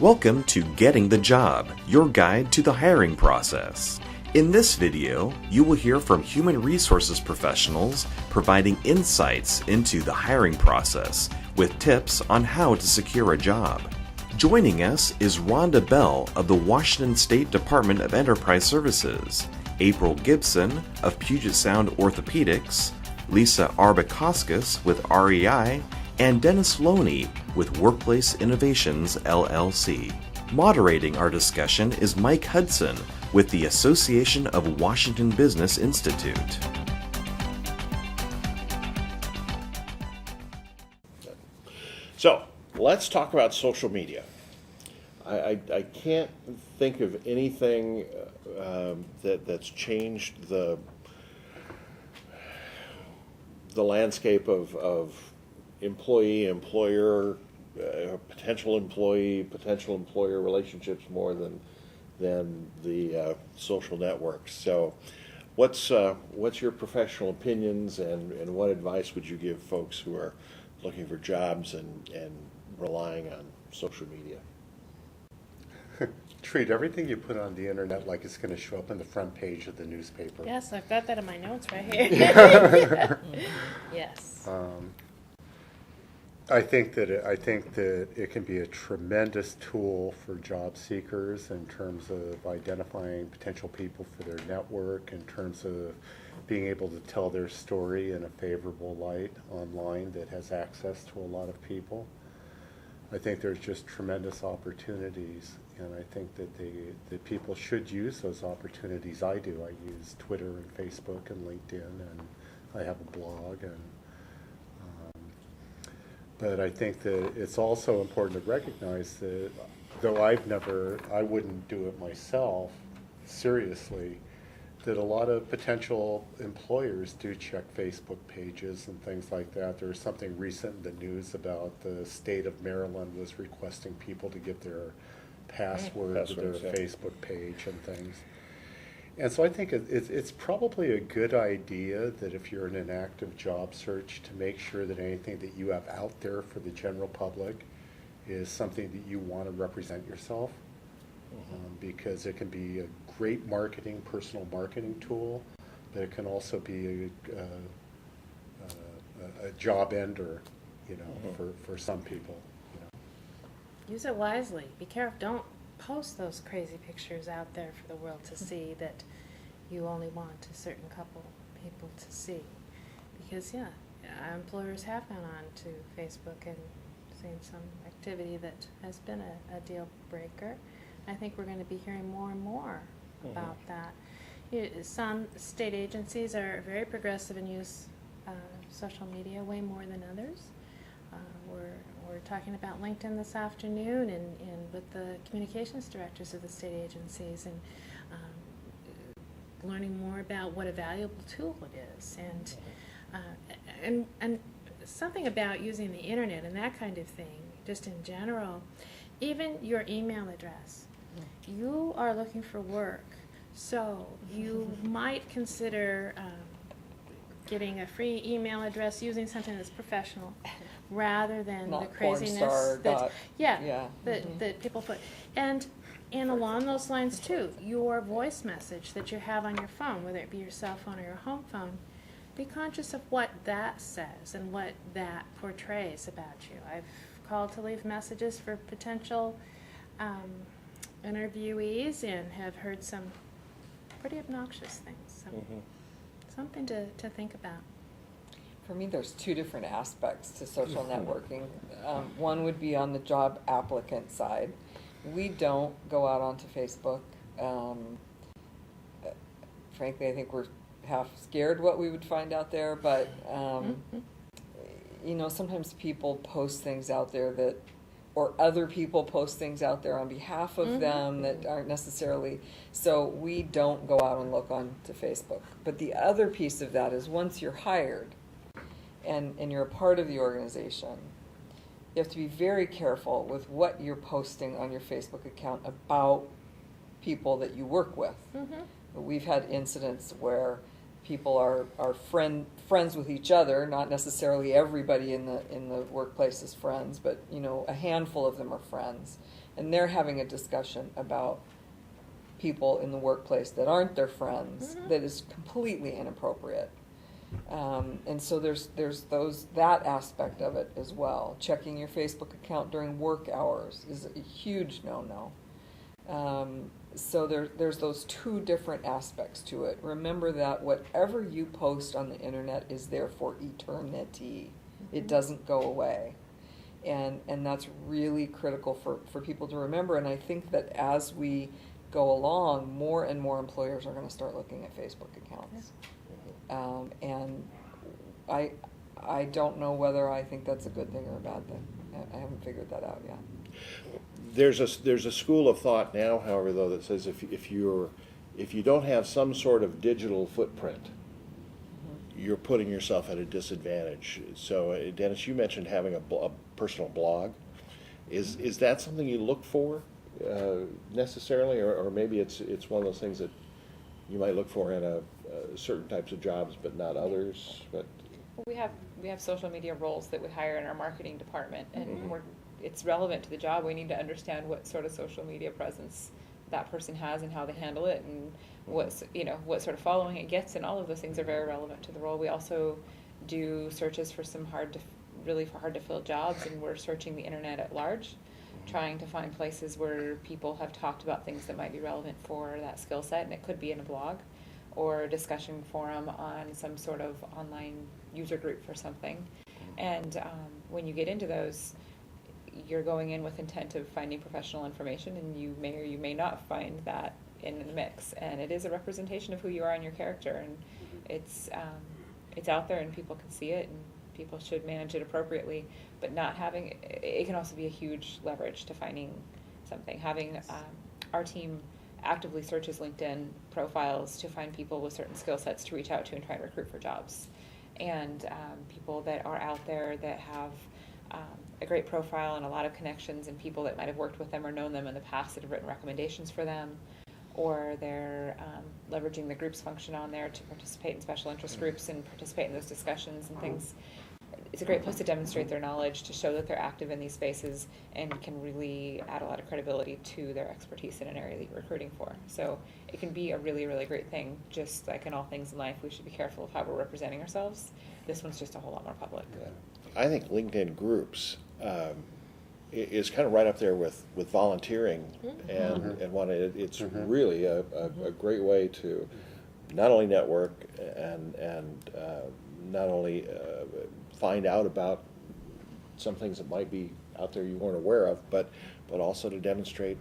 Welcome to Getting the Job, your guide to the hiring process. In this video, you will hear from human resources professionals providing insights into the hiring process with tips on how to secure a job. Joining us is Rhonda Bell of the Washington State Department of Enterprise Services, April Gibson of Puget Sound Orthopedics, Lisa Arbakauskas with REI, and Dennis Loney with Workplace Innovations, LLC. Moderating our discussion is Mike Hudson with the Association of Washington Business Institute. So, let's talk about social media. I can't think of anything that's changed the landscape of employee, employer, potential employee, potential employer relationships more than the social networks. So, what's your professional opinions, and what advice would you give folks who are looking for jobs and relying on social media? Treat everything you put on the internet like it's going to show up on the front page of the newspaper. Yes, I've got that in my notes right here. Yes. I think that it can be a tremendous tool for job seekers in terms of identifying potential people for their network, in terms of being able to tell their story in a favorable light online that has access to a lot of people. I think there's just tremendous opportunities, and I think that people should use those opportunities. I do. I use Twitter and Facebook and LinkedIn, and I have a blog, and but I think that it's also important to recognize that though I wouldn't do it myself seriously, that a lot of potential employers do check Facebook pages and things like that. There was something recent in the news about the state of Maryland was requesting people to give their password to their Facebook page and things. And so I think it's probably a good idea that if you're in an active job search, to make sure that anything that you have out there for the general public is something that you want to represent yourself, because it can be a great personal marketing tool, but it can also be a job ender, for some people. Use it wisely. Be careful. Don't post those crazy pictures out there for the world to see that you only want a certain couple people to see. Because, employers have gone on to Facebook and seen some activity that has been a deal breaker. I think we're going to be hearing more and more about that. Some state agencies are very progressive and use social media way more than others. We're talking about LinkedIn this afternoon and with the communications directors of the state agencies, and learning more about what a valuable tool it is, and something about using the internet and that kind of thing, just in general. Even your email address. You are looking for work, so you might consider getting a free email address, using something that's professional, rather than not the craziness that people put. And along those lines too, your voice message that you have on your phone, whether it be your cell phone or your home phone, be conscious of what that says and what that portrays about you. I've called to leave messages for potential interviewees and have heard some pretty obnoxious things. So something to think about. For me, there's two different aspects to social networking. One would be on the job applicant side. We don't go out onto Facebook. Frankly, I think we're half scared what we would find out there, but sometimes people post things out there or other people post things out there on behalf of them that aren't necessarily, so we don't go out and look onto Facebook. But the other piece of that is once you're hired and you're a part of the organization, you have to be very careful with what you're posting on your Facebook account about people that you work with. We've had incidents where people are friends with each other, not necessarily everybody in the workplace is friends, but a handful of them are friends, and they're having a discussion about people in the workplace that aren't their friends, that is completely inappropriate. And so there's that aspect of it as well. Checking your Facebook account during work hours is a huge no-no. So there's those two different aspects to it. Remember that whatever you post on the internet is there for eternity. It doesn't go away. And that's really critical for people to remember. And I think that as we go along, more and more employers are going to start looking at Facebook accounts. And I don't know whether I think that's a good thing or a bad thing. I haven't figured that out yet. There's a school of thought now, however, though, that says if you don't have some sort of digital footprint, you're putting yourself at a disadvantage. So, Dennis, you mentioned having a personal blog. Is that something you look for necessarily, or maybe it's one of those things that you might look for in certain types of jobs, but not others? But we have social media roles that we hire in our marketing department, and it's relevant to the job. We need to understand what sort of social media presence that person has and how they handle it, and what sort of following it gets, and all of those things are very relevant to the role. We also do searches for some really hard to fill jobs, and we're searching the internet at large, trying to find places where people have talked about things that might be relevant for that skill set, and it could be in a blog or a discussion forum on some sort of online user group for something. And when you get into those, you're going in with intent of finding professional information, and you may or you may not find that in the mix. And it is a representation of who you are and your character, and it's out there and people can see it, and people should manage it appropriately. But not having it can also be a huge leverage to finding something. Having our team actively searches LinkedIn profiles to find people with certain skill sets to reach out to and try and recruit for jobs, and people that are out there that have a great profile and a lot of connections, and people that might have worked with them or known them in the past that have written recommendations for them, or they're leveraging the groups function on there to participate in special interest groups and participate in those discussions and things. It's a great place to demonstrate their knowledge, to show that they're active in these spaces and can really add a lot of credibility to their expertise in an area that you're recruiting for. So it can be a really, really great thing. Just like in all things in life, we should be careful of how we're representing ourselves. This one's just a whole lot more public. yeah. I think LinkedIn groups is kind of right up there with volunteering, and it's really a great way to not only network and not only find out about some things that might be out there you weren't aware of, but also to demonstrate,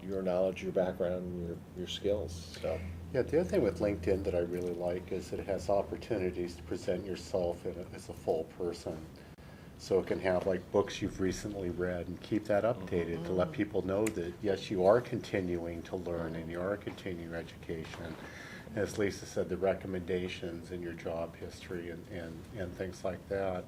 your knowledge, your background, your skills. So. Yeah, the other thing with LinkedIn that I really like is that it has opportunities to present yourself as a full person. So it can have like books you've recently read and keep that updated to let people know that, yes, you are continuing to learn and you are continuing your education. As Lisa said, the recommendations in your job history and things like that.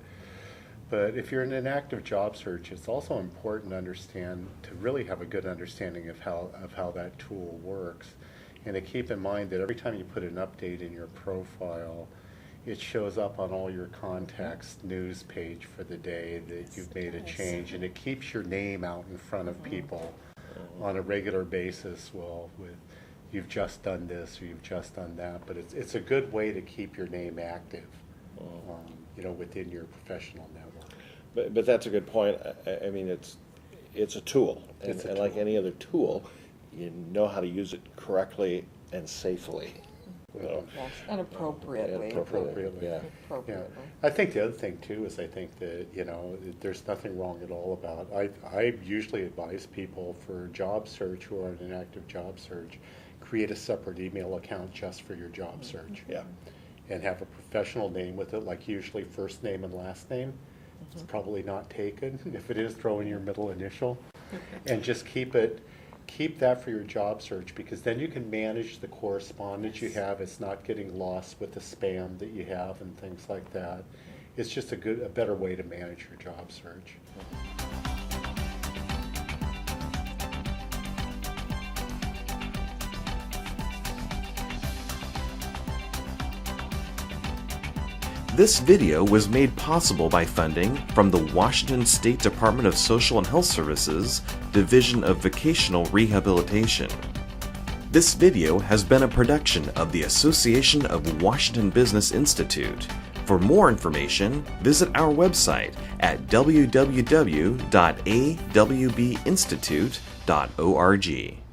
But if you're in an active job search, it's also important to really have a good understanding of how that tool works. And to keep in mind that every time you put an update in your profile, it shows up on all your contacts news page for the day that you've made a change, and it keeps your name out in front of people on a regular basis. Well, with you've just done this or you've just done that, but it's a good way to keep your name active, within your professional network. But that's a good point. I mean, it's a tool, and like any other tool, you know how to use it correctly and safely. Yes, and appropriately. Appropriately. Yeah. Appropriately. I think the other thing too is I think that there's nothing wrong at all about. I usually advise people for job search who are in an active job search, create a separate email account just for your job search. Yeah. And have a professional name with it, like usually first name and last name. It's probably not taken. If it is, throw in your middle initial, and just keep that for your job search, because then you can manage the correspondence you have. It's not getting lost with the spam that you have and things like that. It's just a better way to manage your job search. This video was made possible by funding from the Washington State Department of Social and Health Services, Division of Vocational Rehabilitation. This video has been a production of the Association of Washington Business Institute. For more information, visit our website at www.awbinstitute.org.